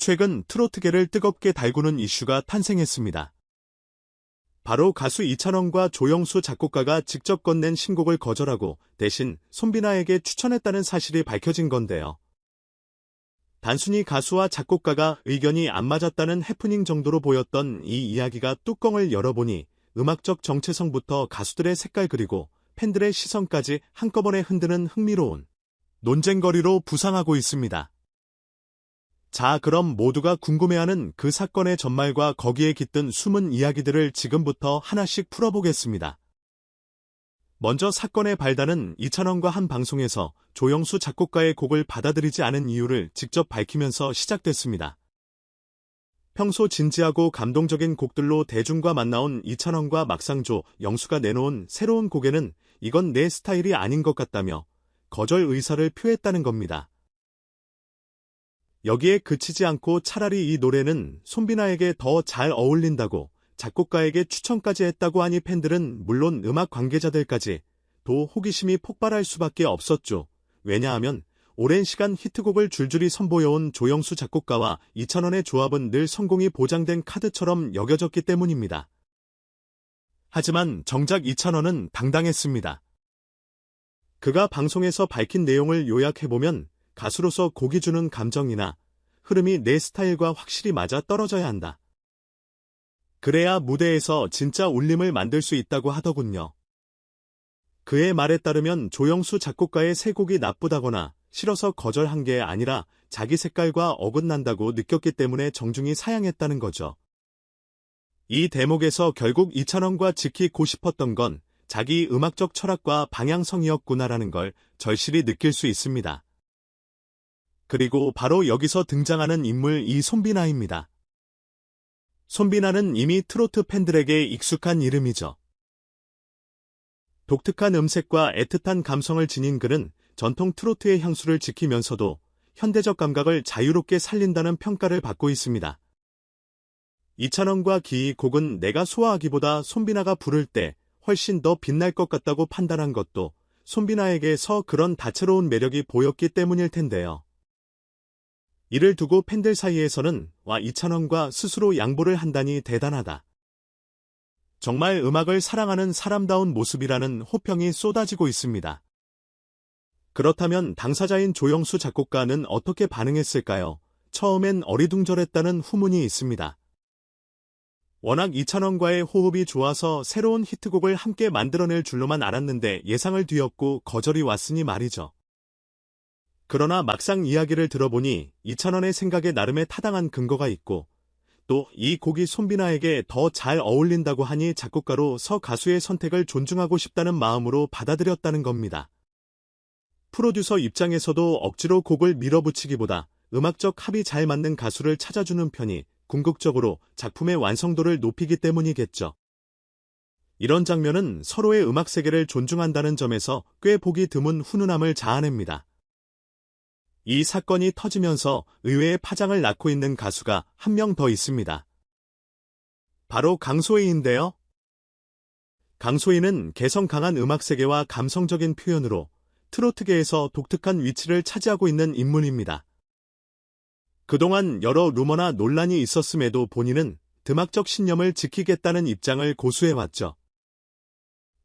최근 트로트계를 뜨겁게 달구는 이슈가 탄생했습니다. 바로 가수 이찬원과 조영수 작곡가가 직접 건넨 신곡을 거절하고 대신 손비나에게 추천했다는 사실이 밝혀진 건데요. 단순히 가수와 작곡가가 의견이 안 맞았다는 해프닝 정도로 보였던 이 이야기가 뚜껑을 열어보니 음악적 정체성부터 가수들의 색깔 그리고 팬들의 시선까지 한꺼번에 흔드는 흥미로운 논쟁거리로 부상하고 있습니다. 자, 그럼 모두가 궁금해하는 그 사건의 전말과 거기에 깃든 숨은 이야기들을 지금부터 하나씩 풀어보겠습니다. 먼저 사건의 발단은 이찬원과 한 방송에서 조영수 작곡가의 곡을 받아들이지 않은 이유를 직접 밝히면서 시작됐습니다. 평소 진지하고 감동적인 곡들로 대중과 만나온 이찬원과 막상 조영수가 내놓은 새로운 곡에는 이건 내 스타일이 아닌 것 같다며 거절 의사를 표했다는 겁니다. 여기에 그치지 않고 차라리 이 노래는 손비나에게 더 잘 어울린다고 작곡가에게 추천까지 했다고 하니 팬들은 물론 음악 관계자들까지 도 호기심이 폭발할 수밖에 없었죠. 왜냐하면 오랜 시간 히트곡을 줄줄이 선보여온 조영수 작곡가와 이찬원의 조합은 늘 성공이 보장된 카드처럼 여겨졌기 때문입니다. 하지만 정작 이찬원은 당당했습니다. 그가 방송에서 밝힌 내용을 요약해보면 가수로서 곡이 주는 감정이나 흐름이 내 스타일과 확실히 맞아 떨어져야 한다. 그래야 무대에서 진짜 울림을 만들 수 있다고 하더군요. 그의 말에 따르면 조영수 작곡가의 새 곡이 나쁘다거나 싫어서 거절한 게 아니라 자기 색깔과 어긋난다고 느꼈기 때문에 정중히 사양했다는 거죠. 이 대목에서 결국 이찬원과 지키고 싶었던 건 자기 음악적 철학과 방향성이었구나라는 걸 절실히 느낄 수 있습니다. 그리고 바로 여기서 등장하는 인물 이 손비나입니다. 손비나는 이미 트로트 팬들에게 익숙한 이름이죠. 독특한 음색과 애틋한 감성을 지닌 그는 전통 트로트의 향수를 지키면서도 현대적 감각을 자유롭게 살린다는 평가를 받고 있습니다. 이찬원과 기 곡은 내가 소화하기보다 손비나가 부를 때 훨씬 더 빛날 것 같다고 판단한 것도 손비나에게서 그런 다채로운 매력이 보였기 때문일 텐데요. 이를 두고 팬들 사이에서는 와 이찬원과 스스로 양보를 한다니 대단하다. 정말 음악을 사랑하는 사람다운 모습이라는 호평이 쏟아지고 있습니다. 그렇다면 당사자인 조영수 작곡가는 어떻게 반응했을까요? 처음엔 어리둥절했다는 후문이 있습니다. 워낙 이찬원과의 호흡이 좋아서 새로운 히트곡을 함께 만들어낼 줄로만 알았는데 예상을 뒤엎고 거절이 왔으니 말이죠. 그러나 막상 이야기를 들어보니 이찬원의 생각에 나름의 타당한 근거가 있고 또 이 곡이 손비나에게 더 잘 어울린다고 하니 작곡가로서 가수의 선택을 존중하고 싶다는 마음으로 받아들였다는 겁니다. 프로듀서 입장에서도 억지로 곡을 밀어붙이기보다 음악적 합이 잘 맞는 가수를 찾아주는 편이 궁극적으로 작품의 완성도를 높이기 때문이겠죠. 이런 장면은 서로의 음악 세계를 존중한다는 점에서 꽤 보기 드문 훈훈함을 자아냅니다. 이 사건이 터지면서 의외의 파장을 낳고 있는 가수가 한 명 더 있습니다. 바로 강소희인데요. 강소희는 개성 강한 음악 세계와 감성적인 표현으로 트로트계에서 독특한 위치를 차지하고 있는 인물입니다. 그동안 여러 루머나 논란이 있었음에도 본인은 음악적 신념을 지키겠다는 입장을 고수해왔죠.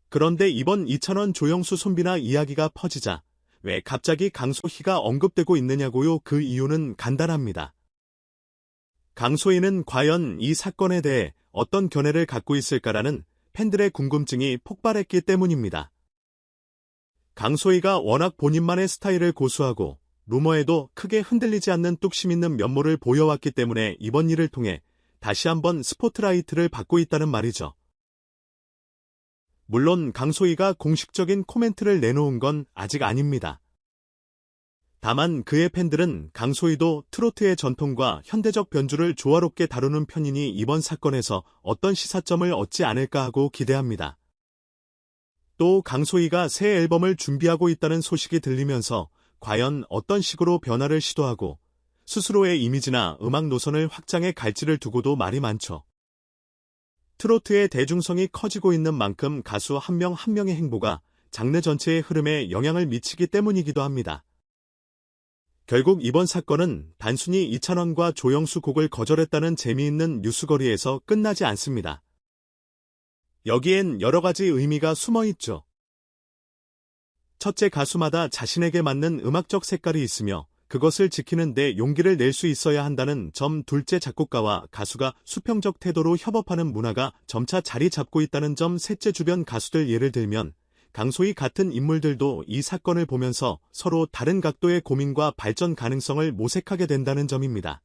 그런데 이번 이찬원 조영수 손비나 이야기가 퍼지자 왜 갑자기 강소희가 언급되고 있느냐고요? 그 이유는 간단합니다. 강소희는 과연 이 사건에 대해 어떤 견해를 갖고 있을까라는 팬들의 궁금증이 폭발했기 때문입니다. 강소희가 워낙 본인만의 스타일을 고수하고 루머에도 크게 흔들리지 않는 뚝심 있는 면모를 보여왔기 때문에 이번 일을 통해 다시 한번 스포트라이트를 받고 있다는 말이죠. 물론 강소희가 공식적인 코멘트를 내놓은 건 아직 아닙니다. 다만 그의 팬들은 강소희도 트로트의 전통과 현대적 변주를 조화롭게 다루는 편이니 이번 사건에서 어떤 시사점을 얻지 않을까 하고 기대합니다. 또 강소희가 새 앨범을 준비하고 있다는 소식이 들리면서 과연 어떤 식으로 변화를 시도하고 스스로의 이미지나 음악 노선을 확장해 갈지를 두고도 말이 많죠. 트로트의 대중성이 커지고 있는 만큼 가수 한 명 한 명의 행보가 장르 전체의 흐름에 영향을 미치기 때문이기도 합니다. 결국 이번 사건은 단순히 이찬원과 조영수 곡을 거절했다는 재미있는 뉴스거리에서 끝나지 않습니다. 여기엔 여러 가지 의미가 숨어 있죠. 첫째, 가수마다 자신에게 맞는 음악적 색깔이 있으며 그것을 지키는 데 용기를 낼 수 있어야 한다는 점. 둘째, 작곡가와 가수가 수평적 태도로 협업하는 문화가 점차 자리 잡고 있다는 점. 셋째, 주변 가수들, 예를 들면 강소희 같은 인물들도 이 사건을 보면서 서로 다른 각도의 고민과 발전 가능성을 모색하게 된다는 점입니다.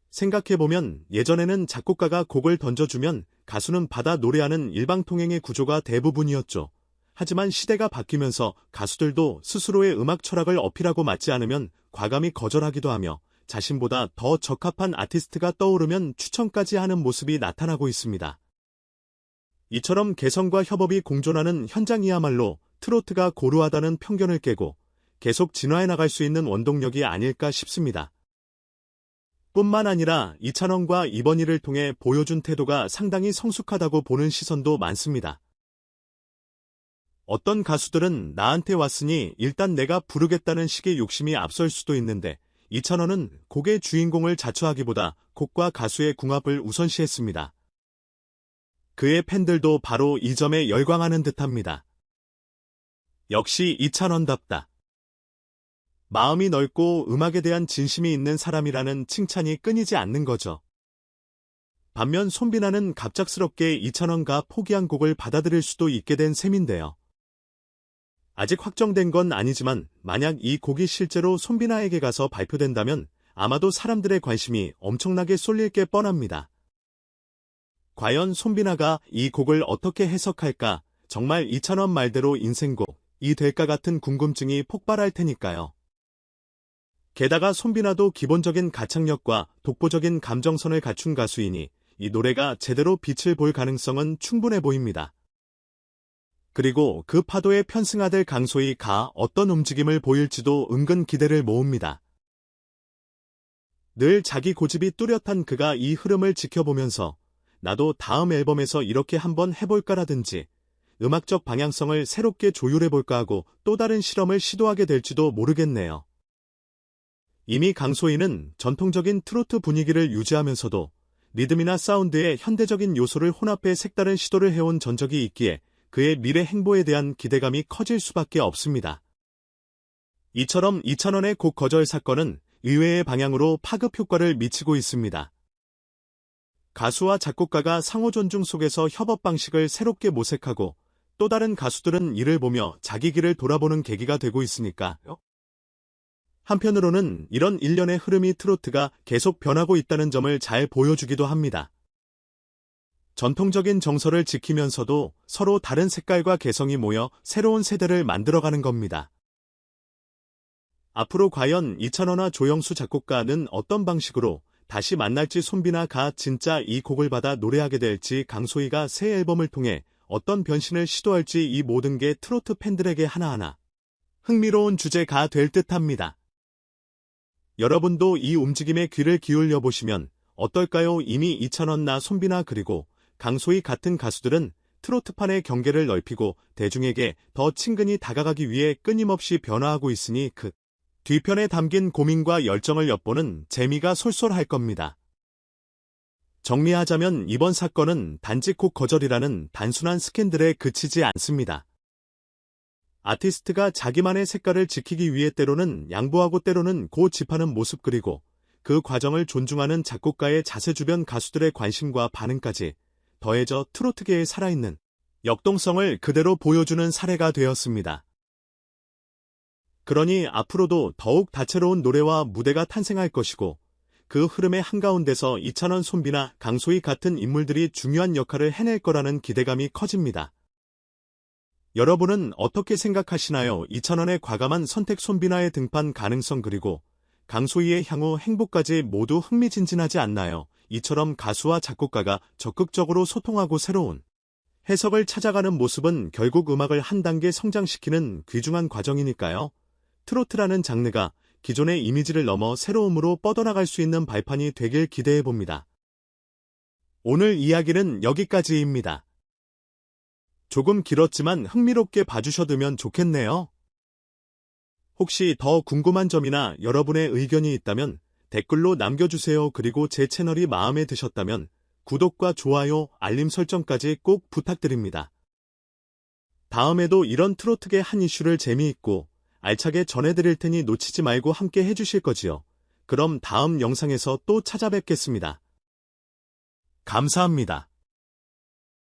생각해보면 예전에는 작곡가가 곡을 던져주면 가수는 받아 노래하는 일방통행의 구조가 대부분이었죠. 하지만 시대가 바뀌면서 가수들도 스스로의 음악 철학을 어필하고 맞지 않으면 과감히 거절하기도 하며 자신보다 더 적합한 아티스트가 떠오르면 추천까지 하는 모습이 나타나고 있습니다. 이처럼 개성과 협업이 공존하는 현장이야말로 트로트가 고루하다는 편견을 깨고 계속 진화해 나갈 수 있는 원동력이 아닐까 싶습니다. 뿐만 아니라 이찬원과 이번희를 통해 보여준 태도가 상당히 성숙하다고 보는 시선도 많습니다. 어떤 가수들은 나한테 왔으니 일단 내가 부르겠다는 식의 욕심이 앞설 수도 있는데 이찬원은 곡의 주인공을 자처하기보다 곡과 가수의 궁합을 우선시했습니다. 그의 팬들도 바로 이 점에 열광하는 듯합니다. 역시 이찬원답다. 마음이 넓고 음악에 대한 진심이 있는 사람이라는 칭찬이 끊이지 않는 거죠. 반면 손비나는 갑작스럽게 이찬원가 포기한 곡을 받아들일 수도 있게 된 셈인데요. 아직 확정된 건 아니지만 만약 이 곡이 실제로 손비나에게 가서 발표된다면 아마도 사람들의 관심이 엄청나게 쏠릴 게 뻔합니다. 과연 손비나가 이 곡을 어떻게 해석할까? 정말 이찬원 말대로 인생곡이 될까 같은 궁금증이 폭발할 테니까요. 게다가 손비나도 기본적인 가창력과 독보적인 감정선을 갖춘 가수이니 이 노래가 제대로 빛을 볼 가능성은 충분해 보입니다. 그리고 그 파도에 편승하될 강소희가 어떤 움직임을 보일지도 은근 기대를 모읍니다. 늘 자기 고집이 뚜렷한 그가 이 흐름을 지켜보면서 나도 다음 앨범에서 이렇게 한번 해볼까라든지 음악적 방향성을 새롭게 조율해볼까 하고 또 다른 실험을 시도하게 될지도 모르겠네요. 이미 강소희는 전통적인 트로트 분위기를 유지하면서도 리듬이나 사운드의 현대적인 요소를 혼합해 색다른 시도를 해온 전적이 있기에 그의 미래 행보에 대한 기대감이 커질 수밖에 없습니다. 이처럼 이찬원의 곡 거절 사건은 의외의 방향으로 파급 효과를 미치고 있습니다. 가수와 작곡가가 상호 존중 속에서 협업 방식을 새롭게 모색하고 또 다른 가수들은 이를 보며 자기 길을 돌아보는 계기가 되고 있으니까요. 한편으로는 이런 일련의 흐름이 트로트가 계속 변하고 있다는 점을 잘 보여주기도 합니다. 전통적인 정서를 지키면서도 서로 다른 색깔과 개성이 모여 새로운 세대를 만들어가는 겁니다. 앞으로 과연 이찬원과 조영수 작곡가는 어떤 방식으로 다시 만날지, 손비나가 진짜 이 곡을 받아 노래하게 될지, 강소희가 새 앨범을 통해 어떤 변신을 시도할지, 이 모든 게 트로트 팬들에게 하나하나 흥미로운 주제가 될 듯합니다. 여러분도 이 움직임에 귀를 기울여 보시면 어떨까요? 이미 이찬원나 손비나 그리고 강소희 같은 가수들은 트로트판의 경계를 넓히고 대중에게 더 친근히 다가가기 위해 끊임없이 변화하고 있으니 그 뒤편에 담긴 고민과 열정을 엿보는 재미가 솔솔할 겁니다. 정리하자면 이번 사건은 단지 곡 거절이라는 단순한 스캔들에 그치지 않습니다. 아티스트가 자기만의 색깔을 지키기 위해 때로는 양보하고 때로는 고집하는 모습, 그리고 그 과정을 존중하는 작곡가의 자세, 주변 가수들의 관심과 반응까지 더해져 트로트계의 살아있는 역동성을 그대로 보여주는 사례가 되었습니다. 그러니 앞으로도 더욱 다채로운 노래와 무대가 탄생할 것이고 그 흐름의 한가운데서 이찬원, 손비나, 강소희 같은 인물들이 중요한 역할을 해낼 거라는 기대감이 커집니다. 여러분은 어떻게 생각하시나요? 이찬원의 과감한 선택, 손비나의 등판 가능성, 그리고 강소희의 향후 행보까지 모두 흥미진진하지 않나요? 이처럼 가수와 작곡가가 적극적으로 소통하고 새로운 해석을 찾아가는 모습은 결국 음악을 한 단계 성장시키는 귀중한 과정이니까요. 트로트라는 장르가 기존의 이미지를 넘어 새로움으로 뻗어나갈 수 있는 발판이 되길 기대해봅니다. 오늘 이야기는 여기까지입니다. 조금 길었지만 흥미롭게 봐주셔두면 좋겠네요. 혹시 더 궁금한 점이나 여러분의 의견이 있다면 댓글로 남겨주세요. 그리고 제 채널이 마음에 드셨다면 구독과 좋아요, 알림 설정까지 꼭 부탁드립니다. 다음에도 이런 트로트계 한 이슈를 재미있고 알차게 전해드릴 테니 놓치지 말고 함께 해주실 거지요. 그럼 다음 영상에서 또 찾아뵙겠습니다. 감사합니다.